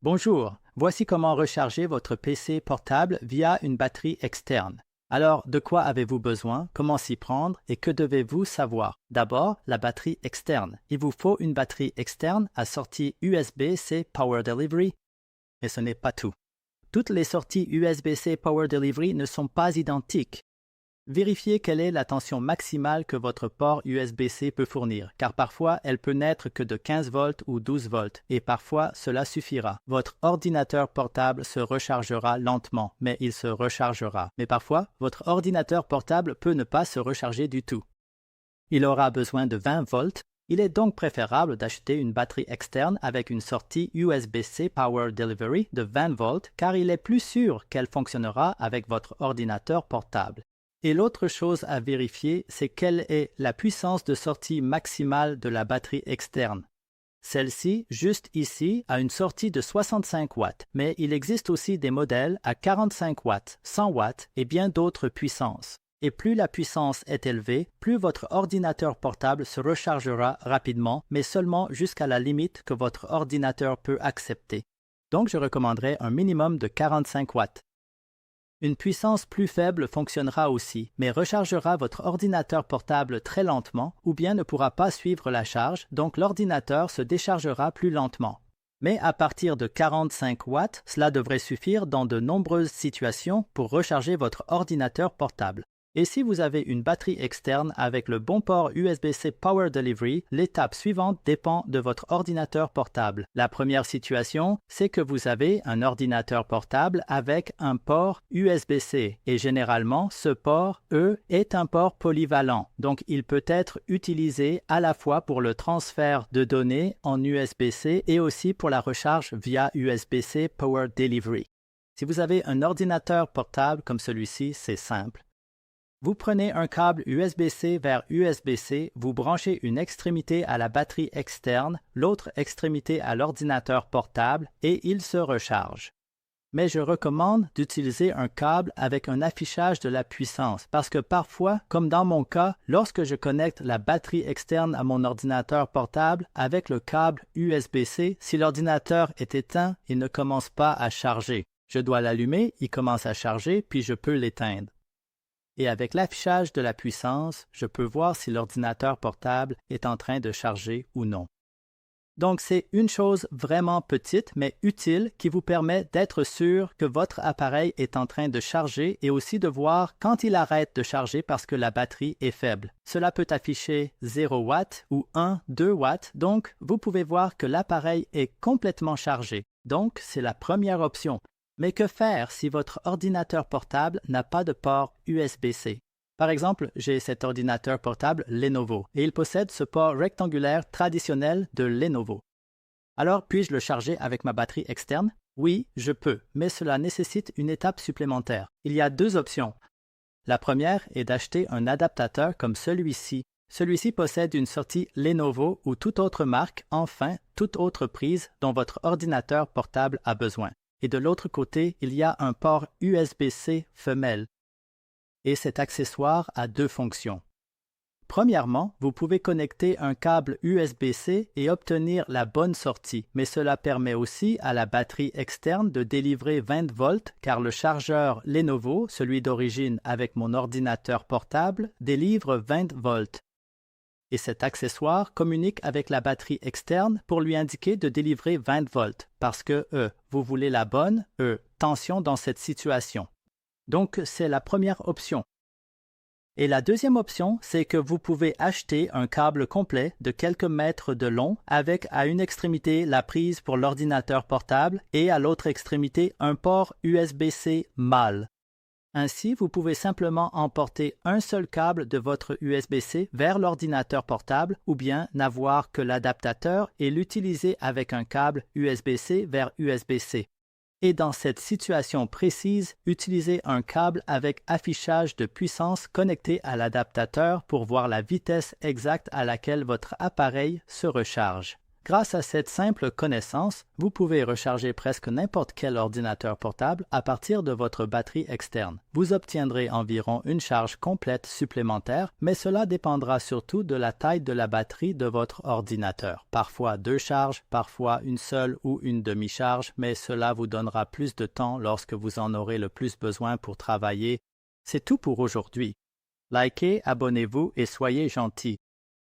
Bonjour, voici comment recharger votre PC portable via une batterie externe. Alors, de quoi avez-vous besoin, comment s'y prendre et que devez-vous savoir? D'abord, la batterie externe. Il vous faut une batterie externe à sortie USB-C Power Delivery, mais ce n'est pas tout. Toutes les sorties USB-C Power Delivery ne sont pas identiques. Vérifiez quelle est la tension maximale que votre port USB-C peut fournir, car parfois elle peut n'être que de 15 volts ou 12 volts, et parfois cela suffira. Votre ordinateur portable se rechargera lentement, mais il se rechargera. Mais parfois, votre ordinateur portable peut ne pas se recharger du tout. Il aura besoin de 20 volts. Il est donc préférable d'acheter une batterie externe avec une sortie USB-C Power Delivery de 20 volts, car il est plus sûr qu'elle fonctionnera avec votre ordinateur portable. Et l'autre chose à vérifier, c'est quelle est la puissance de sortie maximale de la batterie externe. Celle-ci, juste ici, a une sortie de 65 watts, mais il existe aussi des modèles à 45 watts, 100 watts et bien d'autres puissances. Et plus la puissance est élevée, plus votre ordinateur portable se rechargera rapidement, mais seulement jusqu'à la limite que votre ordinateur peut accepter. Donc je recommanderais un minimum de 45 watts. Une puissance plus faible fonctionnera aussi, mais rechargera votre ordinateur portable très lentement ou bien ne pourra pas suivre la charge, donc l'ordinateur se déchargera plus lentement. Mais à partir de 45 watts, cela devrait suffire dans de nombreuses situations pour recharger votre ordinateur portable. Et si vous avez une batterie externe avec le bon port USB-C Power Delivery, l'étape suivante dépend de votre ordinateur portable. La première situation, c'est que vous avez un ordinateur portable avec un port USB-C et généralement, ce port, est un port polyvalent. Donc, il peut être utilisé à la fois pour le transfert de données en USB-C et aussi pour la recharge via USB-C Power Delivery. Si vous avez un ordinateur portable comme celui-ci, c'est simple. Vous prenez un câble USB-C vers USB-C, vous branchez une extrémité à la batterie externe, l'autre extrémité à l'ordinateur portable et il se recharge. Mais je recommande d'utiliser un câble avec un affichage de la puissance parce que parfois, comme dans mon cas, lorsque je connecte la batterie externe à mon ordinateur portable avec le câble USB-C, si l'ordinateur est éteint, il ne commence pas à charger. Je dois l'allumer, il commence à charger, puis je peux l'éteindre. Et avec l'affichage de la puissance, je peux voir si l'ordinateur portable est en train de charger ou non. Donc, c'est une chose vraiment petite mais utile qui vous permet d'être sûr que votre appareil est en train de charger et aussi de voir quand il arrête de charger parce que la batterie est faible. Cela peut afficher 0 watts ou 1, 2 watts, donc vous pouvez voir que l'appareil est complètement chargé. Donc, c'est la première option. Mais que faire si votre ordinateur portable n'a pas de port USB-C? Par exemple, j'ai cet ordinateur portable Lenovo et il possède ce port rectangulaire traditionnel de Lenovo. Alors, puis-je le charger avec ma batterie externe? Oui, je peux, mais cela nécessite une étape supplémentaire. Il y a deux options. La première est d'acheter un adaptateur comme celui-ci. Celui-ci possède une sortie Lenovo ou toute autre marque, enfin, toute autre prise dont votre ordinateur portable a besoin. Et de l'autre côté, il y a un port USB-C femelle. Et cet accessoire a deux fonctions. Premièrement, vous pouvez connecter un câble USB-C et obtenir la bonne sortie, mais cela permet aussi à la batterie externe de délivrer 20 volts car le chargeur Lenovo, celui d'origine avec mon ordinateur portable, délivre 20 volts. Et cet accessoire communique avec la batterie externe pour lui indiquer de délivrer 20 volts parce que vous voulez la bonne tension dans cette situation. Donc, c'est la première option. Et la deuxième option, c'est que vous pouvez acheter un câble complet de quelques mètres de long avec à une extrémité la prise pour l'ordinateur portable et à l'autre extrémité un port USB-C mâle. Ainsi, vous pouvez simplement emporter un seul câble de votre USB-C vers l'ordinateur portable ou bien n'avoir que l'adaptateur et l'utiliser avec un câble USB-C vers USB-C. Et dans cette situation précise, utilisez un câble avec affichage de puissance connecté à l'adaptateur pour voir la vitesse exacte à laquelle votre appareil se recharge. Grâce à cette simple connaissance, vous pouvez recharger presque n'importe quel ordinateur portable à partir de votre batterie externe. Vous obtiendrez environ une charge complète supplémentaire, mais cela dépendra surtout de la taille de la batterie de votre ordinateur. Parfois 2 charges, parfois une seule ou une demi-charge, mais cela vous donnera plus de temps lorsque vous en aurez le plus besoin pour travailler. C'est tout pour aujourd'hui. Likez, abonnez-vous et soyez gentils.